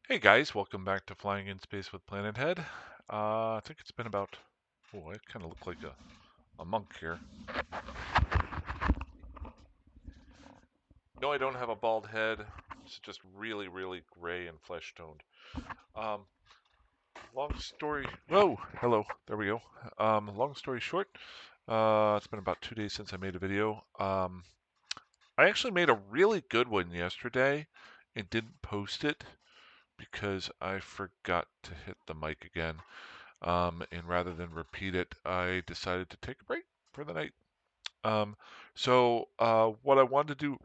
Hey guys, welcome back to Flying in Space with Planet Head. I think it's been about, oh, I kind of look like a monk here. No, I don't have a bald head. It's just really, really gray and flesh toned. Um, long story, whoa, hello, there we go. Long story short, it's been about 2 days since I made a video. I actually made a really good one yesterday and didn't post it because I forgot to hit the mic again. And rather than repeat it, I decided to take a break for the night. Um, what I wanted to do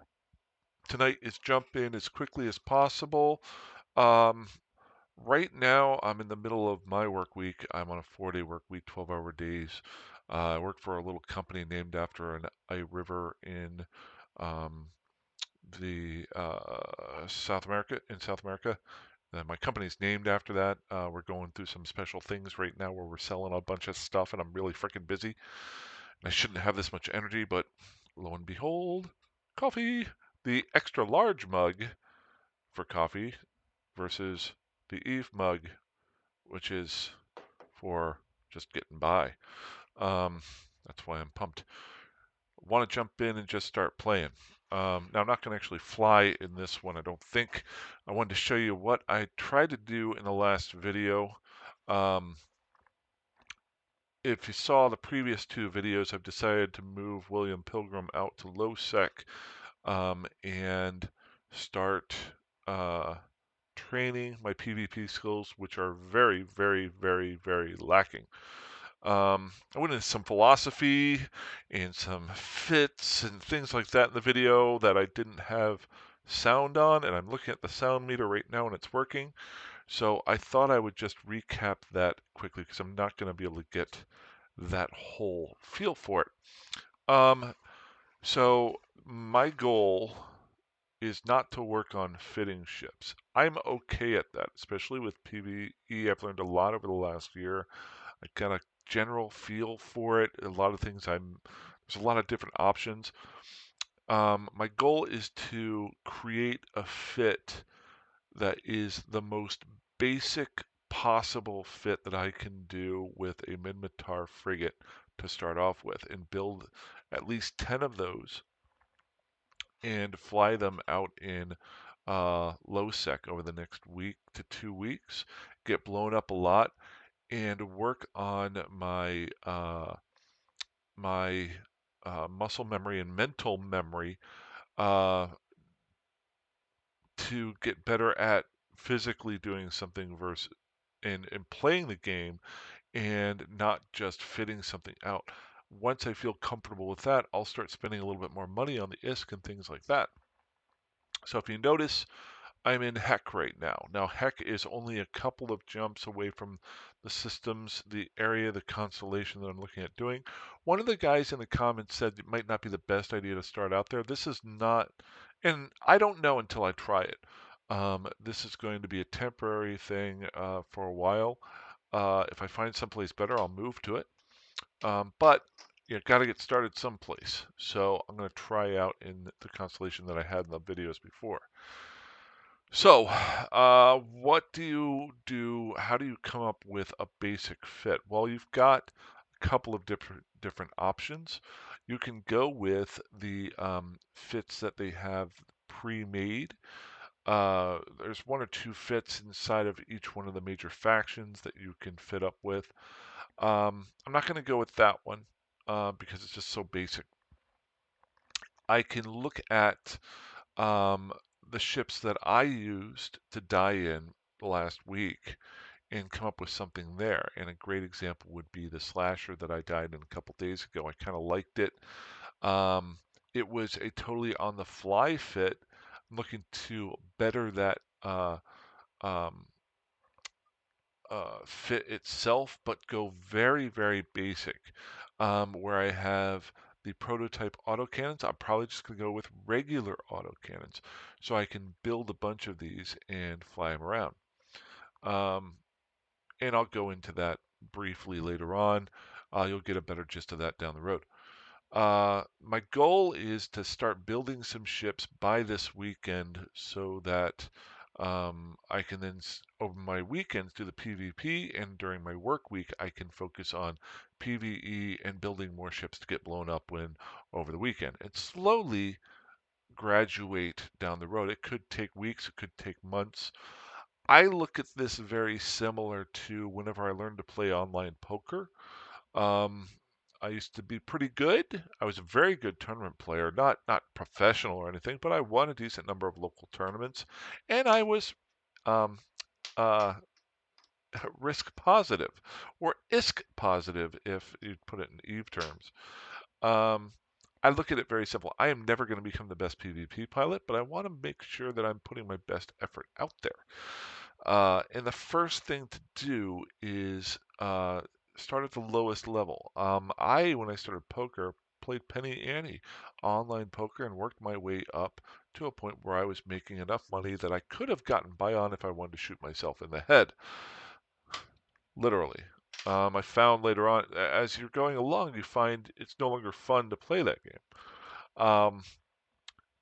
tonight is jump in as quickly as possible. Um, right now, I'm in the middle of my work week. I'm on a 4-day work week, 12-hour days. I work for a little company named after a river in um, the South America, my company's named after that. We're going through some special things right now where we're selling a bunch of stuff, and I'm really freaking busy. I shouldn't have this much energy, but lo and behold, coffee. The extra large mug for coffee versus the Eve mug, which is for just getting by. Um, that's why I'm pumped. Want to jump in and just start playing. Now, I'm not going to actually fly in this one, I don't think. I wanted to show you what I tried to do in the last video. Um, if you saw the previous two videos, I've decided to move William Pilgrim out to low sec and start training my PvP skills, which are very, very, very, very lacking. I went into some philosophy and some fits and things like that in the video that I didn't have sound on, and I'm looking at the sound meter right now and it's working. So I thought I would just recap that quickly because I'm not going to be able to get that whole feel for it. So my goal is not to work on fitting ships. I'm okay at that, especially with PvE. I've learned a lot over the last year. I got a general feel for it. A lot of things there's a lot of different options. My goal is to create a fit that is the most basic possible fit that I can do with a Minmatar frigate to start off with and build at least 10 of those and fly them out in low sec over the next week to 2 weeks, get blown up a lot, and work on my muscle memory and mental memory uh, to get better at physically doing something versus and playing the game and not just fitting something out. Once I feel comfortable with that, I'll start spending a little bit more money on the ISK and things like that. So if you notice, I'm in Heck right now. Now, Heck is only a couple of jumps away from the systems, the area, the constellation that I'm looking at doing. One of the guys in the comments said it might not be the best idea to start out there. This is not, and I don't know until I try it. This is going to be a temporary thing for a while. If I find someplace better, I'll move to it. But you got to get started someplace. So I'm going to try out in the constellation that I had in the videos before. So, what do you do? How do you come up with a basic fit? Well, you've got a couple of different options. You can go with the fits that they have pre-made. There's one or two fits inside of each one of the major factions that you can fit up with. I'm not going to go with that one because it's just so basic. I can look at um, the ships that I used to die in the last week and come up with something there. And a great example would be the slasher that I died in a couple days ago. I kind of liked it. Um, it was a totally on the fly fit. I'm looking to better that um, fit itself, but go very, very basic. Where I have the prototype autocannons, I'm probably just going to go with regular autocannons so I can build a bunch of these and fly them around. Um, and I'll go into that briefly later on. You'll get a better gist of that down the road. My goal is to start building some ships by this weekend so that I can then, over my weekends, do the PvP, and during my work week, I can focus on PvE and building more ships to get blown up when over the weekend. And slowly graduate down the road. It could take weeks, it could take months. I look at this very similar to whenever I learned to play online poker. Um, I used to be pretty good. I was a very good tournament player, not professional or anything, but I won a decent number of local tournaments, and I was um, uh, risk positive, or ISK positive, if you put it in Eve terms. Um, I look at it very simple. I am never going to become the best PvP pilot, but I want to make sure that I'm putting my best effort out there. And the first thing to do is start at the lowest level. When I started poker, played Penny Ante online poker and worked my way up to a point where I was making enough money that I could have gotten by on if I wanted to shoot myself in the head, literally. I found later on, as you're going along, you find it's no longer fun to play that game. Um,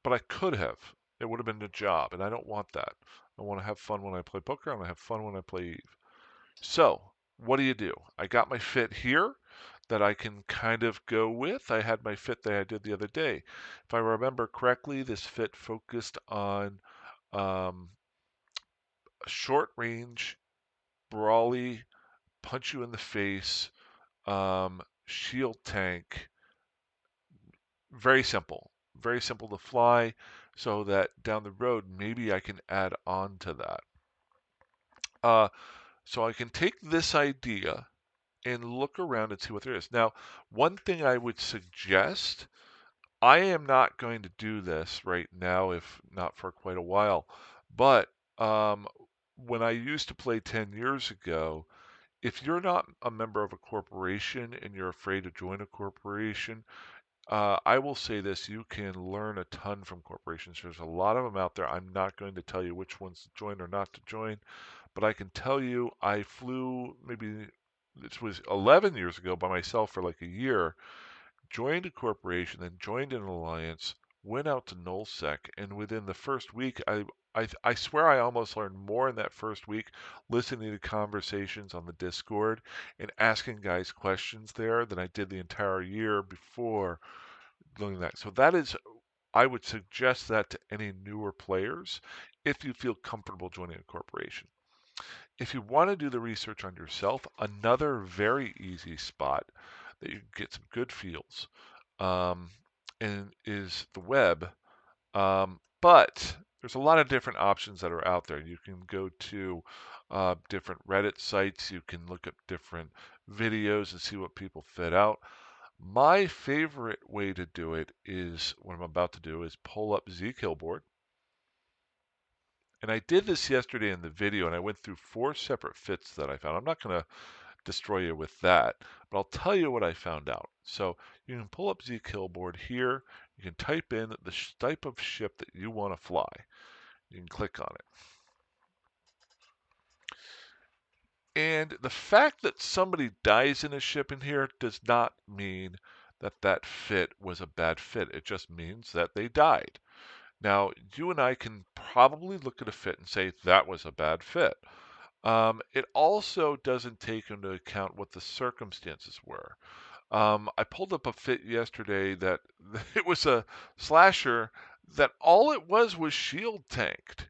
but I could have. It would have been a job, and I don't want that. I want to have fun when I play poker. I want to have fun when I play Eve. So, what do? I got my fit here that I can kind of go with. I had my fit that I did the other day. If I remember correctly, this fit focused on um, short range, brawly, punch you in the face, shield tank. Very simple. Very simple to fly, so that down the road, maybe I can add on to that. So I can take this idea and look around and see what there is. Now, one thing I would suggest, I am not going to do this right now, if not for quite a while, but when I used to play 10 years ago, if you're not a member of a corporation and you're afraid to join a corporation, I will say this, you can learn a ton from corporations. There's a lot of them out there. I'm not going to tell you which ones to join or not to join, but I can tell you I flew, maybe this was 11 years ago, by myself for like a year, joined a corporation, then joined an alliance, went out to nullsec, and within the first week, I swear I almost learned more in that first week listening to conversations on the Discord and asking guys questions there than I did the entire year before doing that. So that is, I would suggest that to any newer players if you feel comfortable joining a corporation. If you want to do the research on yourself, another very easy spot that you can get some good feels um, and is the web. But there's a lot of different options that are out there. You can go to different Reddit sites. You can look at different videos and see what people fit out. My favorite way to do it is what I'm about to do is pull up ZKillboard. And I did this yesterday in the video, and I went through 4 separate fits that I found. I'm not going to destroy you with that, but I'll tell you what I found out. So you can pull up ZKillboard here. You can type in the type of ship that you want to fly. You can click on it. And the fact that somebody dies in a ship in here does not mean that that fit was a bad fit. It just means that they died. Now, you and I can probably look at a fit and say that was a bad fit. It also doesn't take into account what the circumstances were. I pulled up a fit yesterday that it was a slasher that all it was shield tanked.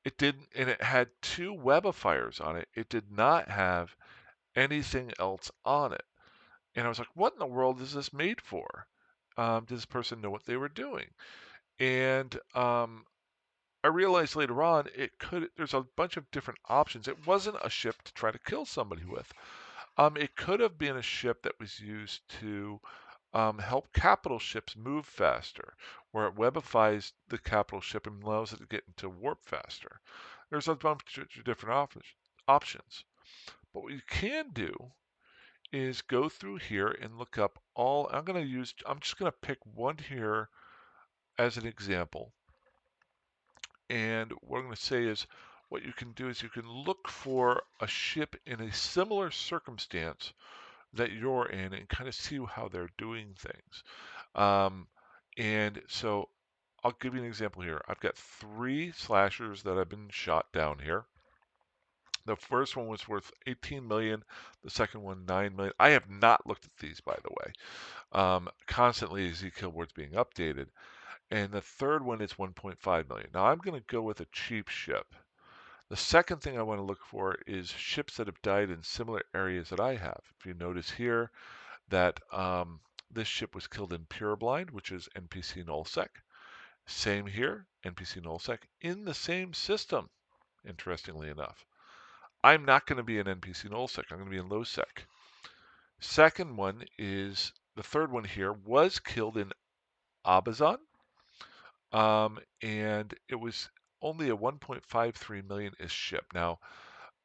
It didn't, and it had 2 webifiers on it. It did not have anything else on it. And I was like, what in the world is this made for? Does this person know what they were doing? And I realized later on there's a bunch of different options. It wasn't a ship to try to kill somebody with. It could have been a ship that was used to help capital ships move faster, where it webifies the capital ship and allows it to get into warp faster. There's a bunch of different options. But what you can do is go through here and look up I'm just going to pick one here as an example. And what I'm going to say is what you can do is you can look for a ship in a similar circumstance that you're in and kind of see how they're doing things. Um, and so I'll give you an example here. I've got 3 slashers that have been shot down here. The first one was worth 18 million. The second one 9 million. I have not looked at these, by the way. Constantly ZKillboard's being updated. And the third one is 1.5 million. Now I'm going to go with a cheap ship. The second thing I want to look for is ships that have died in similar areas that I have. If you notice here that this ship was killed in Pureblind, which is NPC nullsec. Same here, NPC nullsec, in the same system, interestingly enough. I'm not going to be in NPC nullsec. I'm going to be in lowsec. Second one is, the third one here was killed in Abazan, and it was only a 1.53 million-ish ship. Now,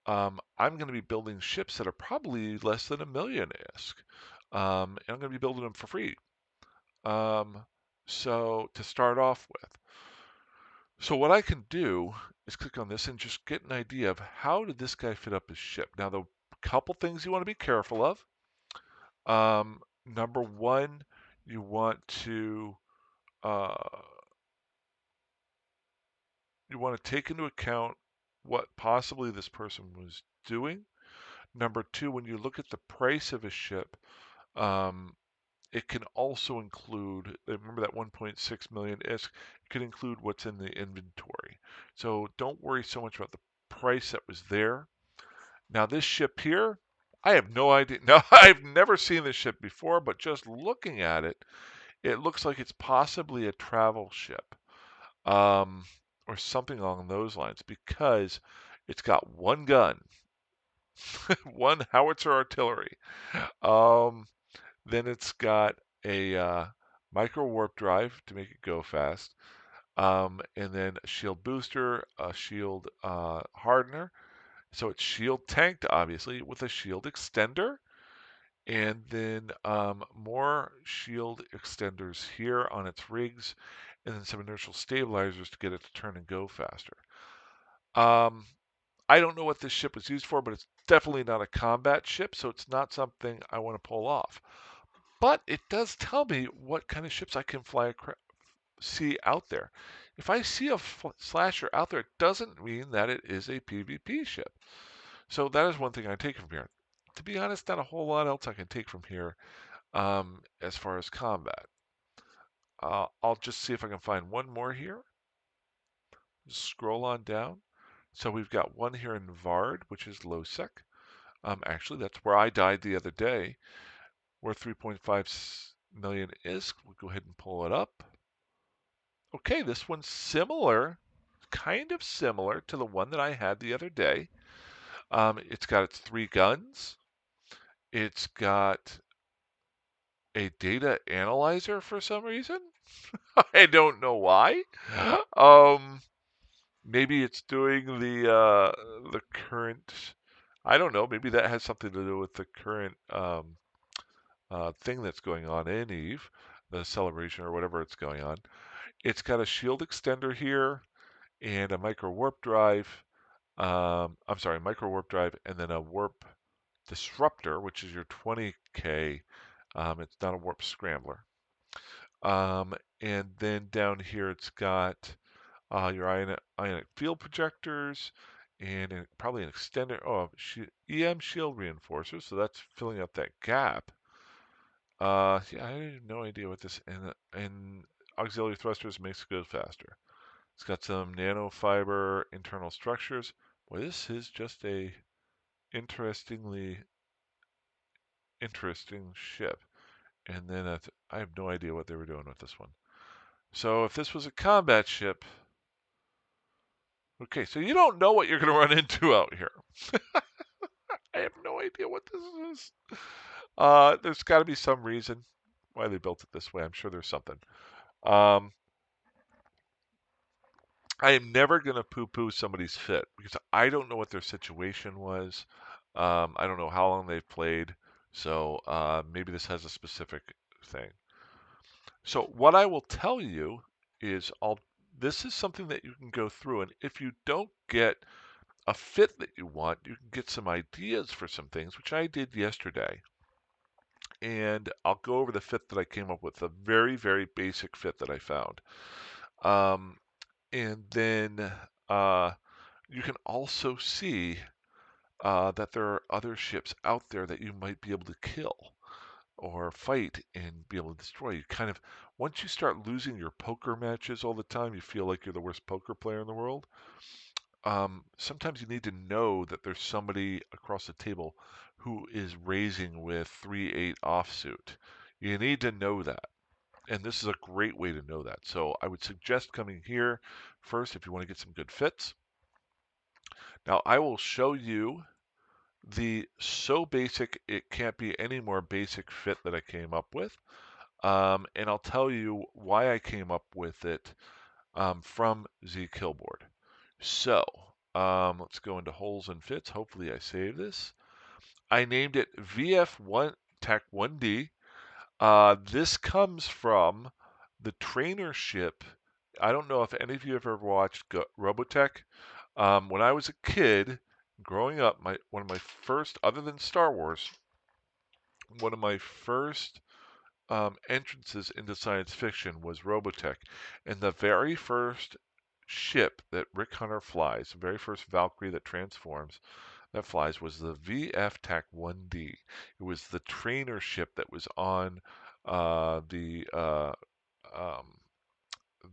I'm going to be building ships that are probably less than a million-ish, and I'm going to be building them for free. So to start off with. So what I can do is click on this and just get an idea of how did this guy fit up his ship. Now, the couple things you want to be careful of. Number one, you want to uh, take into account what possibly this person was doing. Number two, when you look at the price of a ship, it can also include, remember that 1.6 million isk, it can include what's in the inventory. So don't worry so much about the price that was there. Now this ship here, I have no idea. No, I've never seen this ship before, but just looking at it, it looks like it's possibly a travel ship, or something along those lines, because it's got one gun, one howitzer artillery. Um, Then it's got a micro warp drive to make it go fast, and then a shield booster, a shield hardener. So it's shield tanked, obviously, with a shield extender, and then more shield extenders here on its rigs, and then some inertial stabilizers to get it to turn and go faster. I don't know what this ship was used for, but it's definitely not a combat ship, so it's not something I want to pull off. But it does tell me what kind of ships I can see out there. If I see a slasher out there, it doesn't mean that it is a PvP ship. So that is one thing I take from here. To be honest, not a whole lot else I can take from here as far as combat. I'll just see if I can find one more here. Just scroll on down. So we've got one here in Vard, which is low sec. Actually, that's where I died the other day, where 3.5 million is. We'll go ahead and pull it up. Okay, this one's similar, kind of similar to the one that I had the other day. It's got its 3 guns. It's got a data analyzer for some reason. I don't know why. Maybe it's doing the current. I don't know. Maybe that has something to do with the current thing that's going on in Eve, the celebration or whatever it's going on. It's got a shield extender here and a micro warp drive. I'm sorry, micro warp drive, and then a warp disruptor, which is your 20K. It's not a warp scrambler. And then down here, it's got your ionic field projectors and probably an extender. Oh, EM shield reinforcer. So that's filling up that gap. Yeah, I have no idea what this and auxiliary thrusters makes it go faster. It's got some nanofiber internal structures. Boy, this is just a interesting ship. And then I have no idea what they were doing with this one. So if this was a combat ship, okay, so you don't know what you're going to run into out here. I have no idea what this is. There's got to be some reason why they built it this way. I'm sure there's something. I am never going to poo-poo somebody's fit because I don't know what their situation was. I don't know how long they've played. So maybe this has a specific thing. So what I will tell you is this is something that you can go through. And if you don't get a fit that you want, you can get some ideas for some things, which I did yesterday. And I'll go over the fit that I came up with, a very, very basic fit that I found. Um, and then uh, you can also see that there are other ships out there that you might be able to kill or fight and be able to destroy. You kind of, once you start losing your poker matches all the time, you feel like you're the worst poker player in the world. Sometimes you need to know that there's somebody across the table who is raising with 3-8 offsuit. You need to know that. And this is a great way to know that. So I would suggest coming here first if you want to get some good fits. Now I will show you the so basic it can't be any more basic fit that I came up with. And I'll tell you why I came up with it from ZKillboard. So let's go into holes and fits. Hopefully I save this. I named it VF-1D. This comes from the trainership. I don't know if any of you have ever watched Robotech. When I was a kid, growing up, one of my first, other than Star Wars, one of my first entrances into science fiction was Robotech. And the very first ship that Rick Hunter flies, the very first Valkyrie that transforms, that flies, was the VF-1D. It was the trainer ship that was on uh, the uh, um,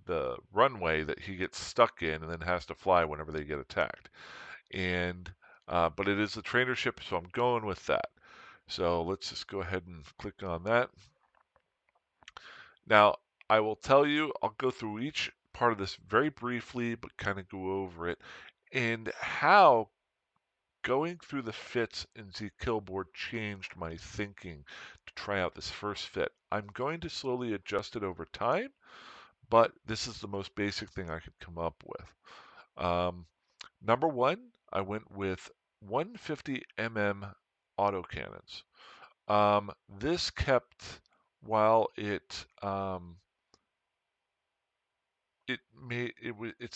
the runway that he gets stuck in and then has to fly whenever they get attacked. And but it is the trainer ship, so I'm going with that. So let's just go ahead and click on that. Now, I will tell you, I'll go through each part of this very briefly, but kind of go over it and how going through the fits in ZKillboard changed my thinking to try out this first fit. I'm going to slowly adjust it over time, but this is the most basic thing I could come up with. Number one, I went with 150 mm autocannons. This kept, while it's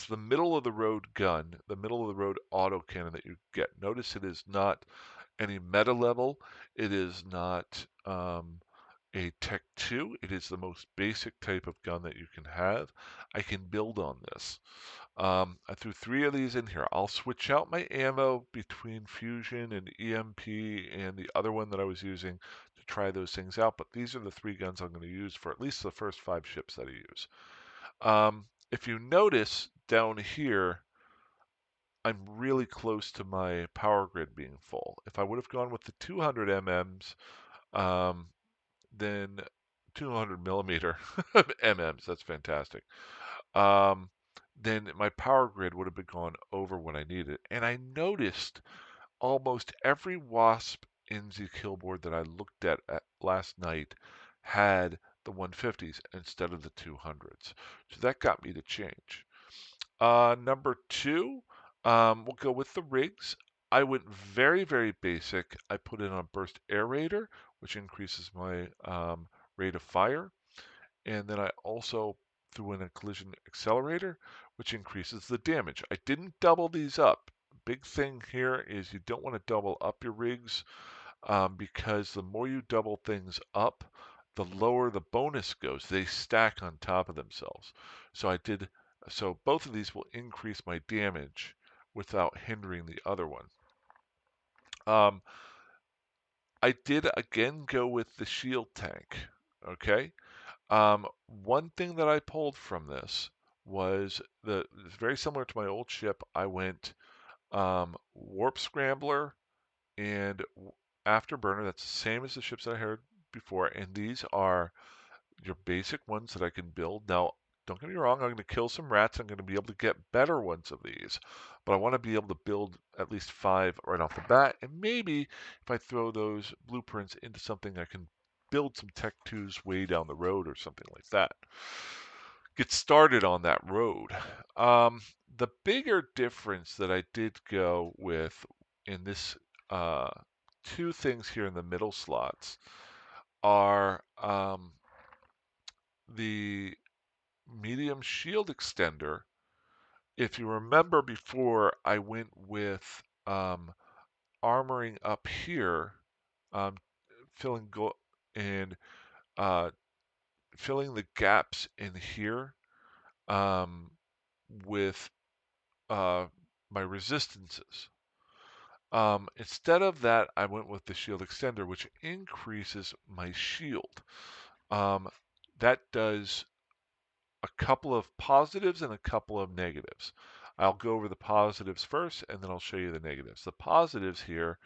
the middle of the road gun, the middle of the road autocannon that you get. Notice it is not any meta level. It is not a Tech 2. It is the most basic type of gun that you can have. I can build on this. I threw 3 of these in here. I'll switch out my ammo between Fusion and EMP and the other one that I was using to try those things out, but these are the 3 guns I'm going to use for at least the first 5 ships that I use. If you notice down here, I'm really close to my power grid being full. If I would have gone with the 200 MMs, then 200 millimeter MMs, that's fantastic. Um, then my power grid would have been gone over what I needed. And I noticed almost every WASP in ZKillboard that I looked at last night had the 150s instead of the 200s. So that got me to change. Number two, we'll go with the rigs. I went very, very basic. I put in a burst aerator, which increases my rate of fire. And then I also threw in a collision accelerator, which increases the damage. I didn't double these up. Big thing here is you don't want to double up your rigs because the more you double things up, the lower the bonus goes. They stack on top of themselves. So both of these will increase my damage without hindering the other one. Um, I did again go with the shield tank. Okay. One thing that I pulled from this was it's very similar to my old ship. I went warp scrambler and afterburner. That's the same as the ships that I had before, and these are your basic ones that I can build. Now, don't get me wrong, I'm going to kill some rats. I'm going to be able to get better ones of these, but I want to be able to build at least 5 right off the bat, and maybe if I throw those blueprints into something, I can build some Tech 2s way down the road or something like that. Get started on that road. The bigger difference that I did go with in this 2 things here in the middle slots are the medium shield extender. If you remember before, I went with armoring up here, um, filling and uh, filling the gaps in here um, with uh, my resistances. Instead of that, I went with the shield extender, which increases my shield. Um, that does a couple of positives and a couple of negatives. I'll go over the positives first, and then I'll show you the negatives. The positives here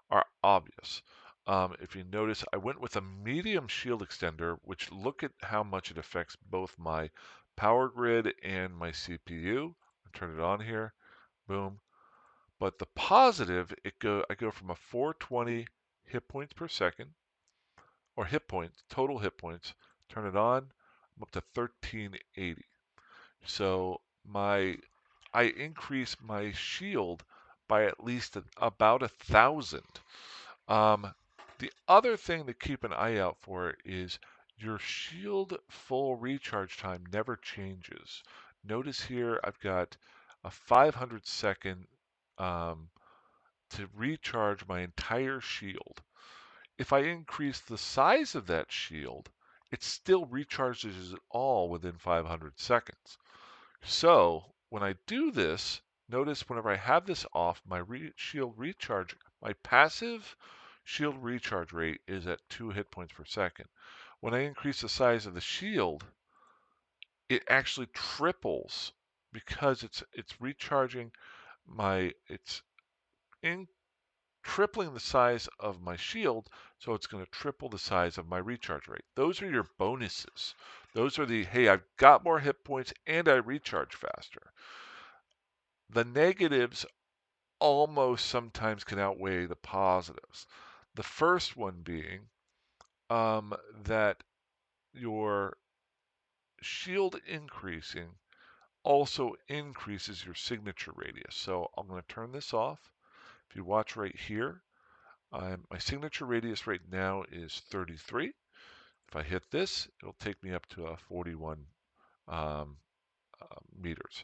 are obvious. If you notice, I went with a medium shield extender, which look at how much it affects both my power grid and my CPU. Turn it on here, boom. But the positive, I go from a 420 hit points per second, or hit points, total hit points, turn it on, I'm up to 1380. So I increase my shield by at least about 1,000. Um, the other thing to keep an eye out for is your shield full recharge time never changes. Notice here I've got a 500-second um, to recharge my entire shield. If I increase the size of that shield, it still recharges it all within 500 seconds. So when I do this, notice whenever I have this off, my shield recharge, my passive shield recharge rate is at 2 hit points per second. When I increase the size of the shield, it actually triples because it's recharging it's in tripling the size of my shield, so it's going to triple the size of my recharge rate. Those are your bonuses. Those are the, hey, I've got more hit points and I recharge faster. The negatives almost sometimes can outweigh the positives. The first one being that your shield increasing also increases your signature radius. So I'm going to turn this off. If you watch right here, my signature radius right now is 33. If I hit this, it'll take me up to 41 um, meters.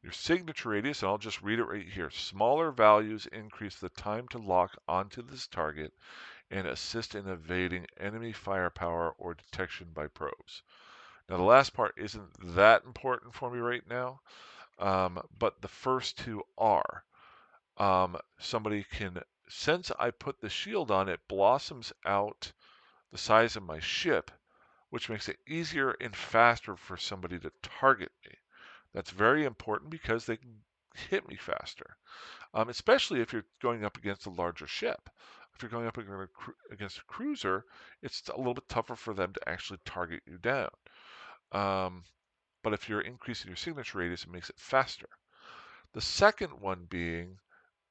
Your signature radius, and I'll just read it right here. Smaller values increase the time to lock onto this target and assist in evading enemy firepower or detection by probes. Now, the last part isn't that important for me right now, but the first two are. Somebody can, since I put the shield on, it blossoms out the size of my ship, which makes it easier and faster for somebody to target me. That's very important because they can hit me faster, especially if you're going up against a larger ship. If you're going up against a cruiser, it's a little bit tougher for them to actually target you down. Um, but if you're increasing your signature radius, it makes it faster. The second one being,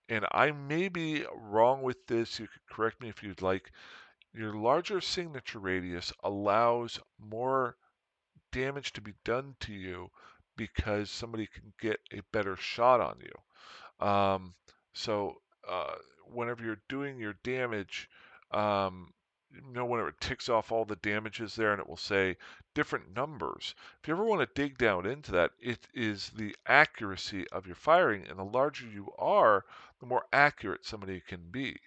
and I may be wrong with this, you could correct me if you'd like, your larger signature radius allows more damage to be done to you because somebody can get a better shot on you. So whenever you're doing your damage, whenever it ticks off all the damages there and it will say different numbers. If you ever want to dig down into that, it is the accuracy of your firing, and the larger you are, the more accurate somebody can be.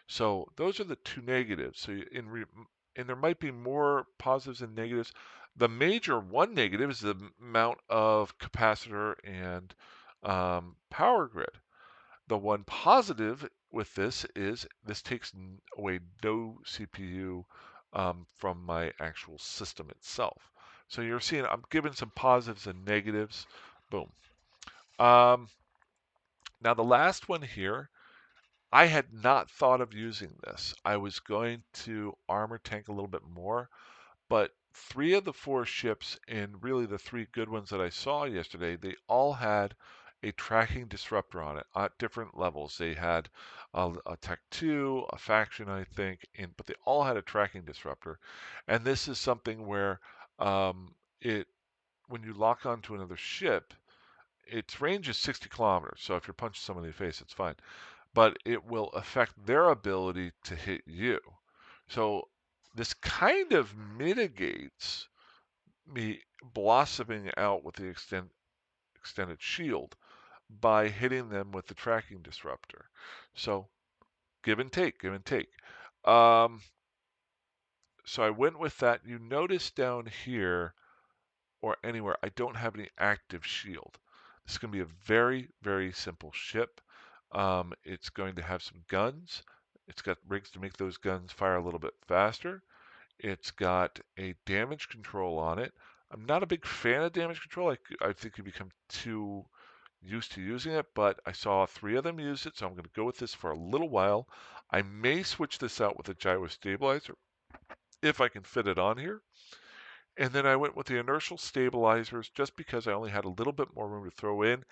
So those are the two negatives. So and there might be more positives and negatives. The major one negative is the amount of capacitor and power grid. The one positive with this is this takes away no CPU from my actual system itself. So you're seeing I'm giving some positives and negatives. Boom. Um, Now the last one here, I had not thought of using this. I was going to armor tank a little bit more, but three of the four ships, and really the three good ones that I saw yesterday, they all had a tracking disruptor on it at different levels. They had a Tech 2, a Faction, I think, but they all had a tracking disruptor. And this is something where it when you lock onto another ship, its range is 60 kilometers. So if you're punching someone in the face, it's fine, but it will affect their ability to hit you. So this kind of mitigates me blossoming out with the extended shield by hitting them with the tracking disruptor. So give and take, give and take. Um, so I went with that. You notice down here, or anywhere, I don't have any active shield. This is going to be a very, very simple ship. It's going to have some guns. It's got rigs to make those guns fire a little bit faster. It's got a damage control on it. I'm not a big fan of damage control. I think you become too used to using it, but I saw 3 of them use it, so I'm going to go with this for a little while. I may switch this out with a gyro stabilizer if I can fit it on here. And then I went with the inertial stabilizers just because I only had a little bit more room to throw in,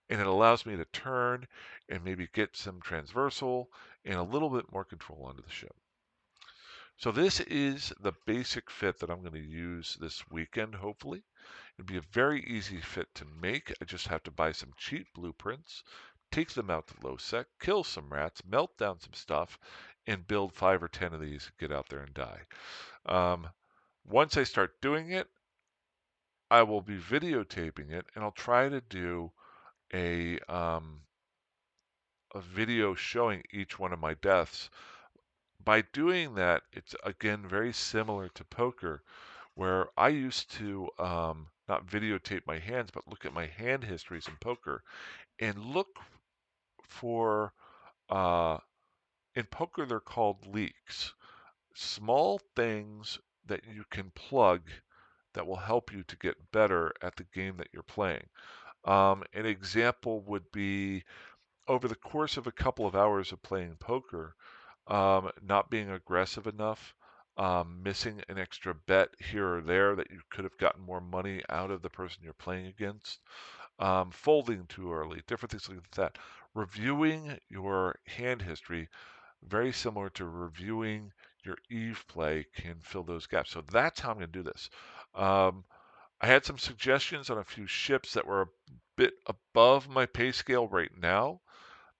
and it allows me to turn and maybe get some transversal and a little bit more control onto the ship. So this is the basic fit that I'm going to use this weekend, hopefully. It'd be a very easy fit to make. I just have to buy some cheap blueprints, take them out to low sec, kill some rats, melt down some stuff, and build 5 or 10 of these, get out there and die. Um, Once I start doing it, I will be videotaping it, and I'll try to do a video showing each one of my deaths. By doing that, it's again very similar to poker, where I used to not videotape my hands, but look at my hand histories in poker and look for, uh, in poker, they're called leaks, small things that you can plug that will help you to get better at the game that you're playing. An example would be over the course of a couple of hours of playing poker, not being aggressive enough, missing an extra bet here or there that you could have gotten more money out of the person you're playing against, folding too early, different things like that. Reviewing your hand history, very similar to reviewing your Eve play, can fill those gaps. So that's how I'm going to do this. Um, I had some suggestions on a few ships that were a bit above my pay scale right now.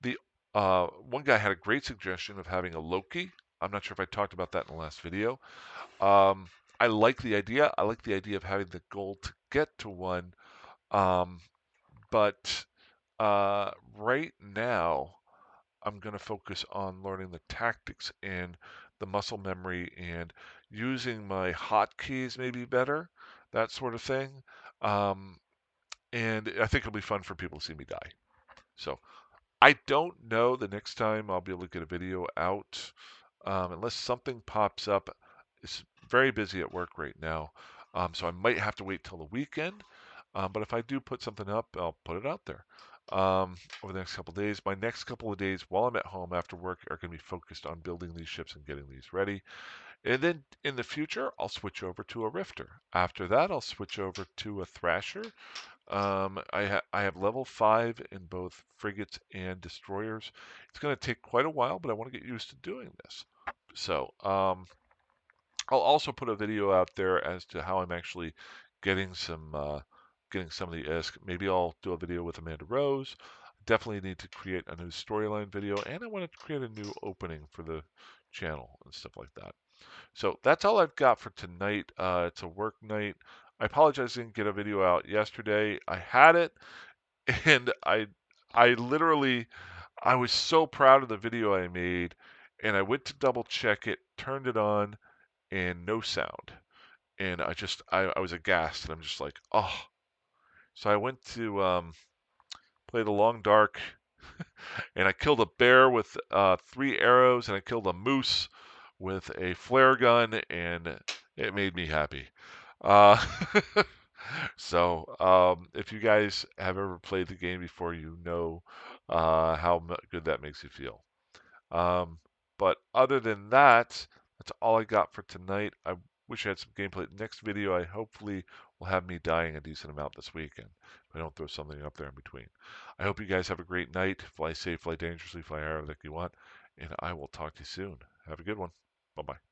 The one guy had a great suggestion of having a Loki. I'm not sure if I talked about that in the last video. Um, I like the idea. I like the idea of having the goal to get to one. Um, but right now, I'm going to focus on learning the tactics and the muscle memory and using my hotkeys maybe better, that sort of thing. Um, and I think it'll be fun for people to see me die. So I don't know the next time I'll be able to get a video out unless something pops up. It's very busy at work right now, so I might have to wait till the weekend. But if I do put something up, I'll put it out there over the next couple of days. My next couple of days while I'm at home after work are going to be focused on building these ships and getting these ready. And then in the future, I'll switch over to a Rifter. After that, I'll switch over to a Thrasher. I have level 5 in both frigates and destroyers. It's going to take quite a while, but I want to get used to doing this. So I'll also put a video out there as to how I'm actually getting some of the ISK. Maybe I'll do a video with Amanda Rose. Definitely need to create a new storyline video, and I want to create a new opening for the channel and stuff like that. So that's all I've got for tonight. It's a work night. I apologize I didn't get a video out yesterday. I had it, and I literally I was so proud of the video I made, and I went to double check it, turned it on, and no sound. And I was aghast, and I'm just like, oh. So I went to play the long dark, and I killed a bear with 3 arrows, and I killed a moose with a flare gun, and it made me happy. Uh, so if you guys have ever played the game before, you know how good that makes you feel. Um, but other than that, that's all I got for tonight. I wish I had some gameplay. Next video, I hopefully will have me dying a decent amount this weekend. If I don't throw something up there in between. I hope you guys have a great night. Fly safe, fly dangerously, fly however that you want. And I will talk to you soon. Have a good one. Bye-bye.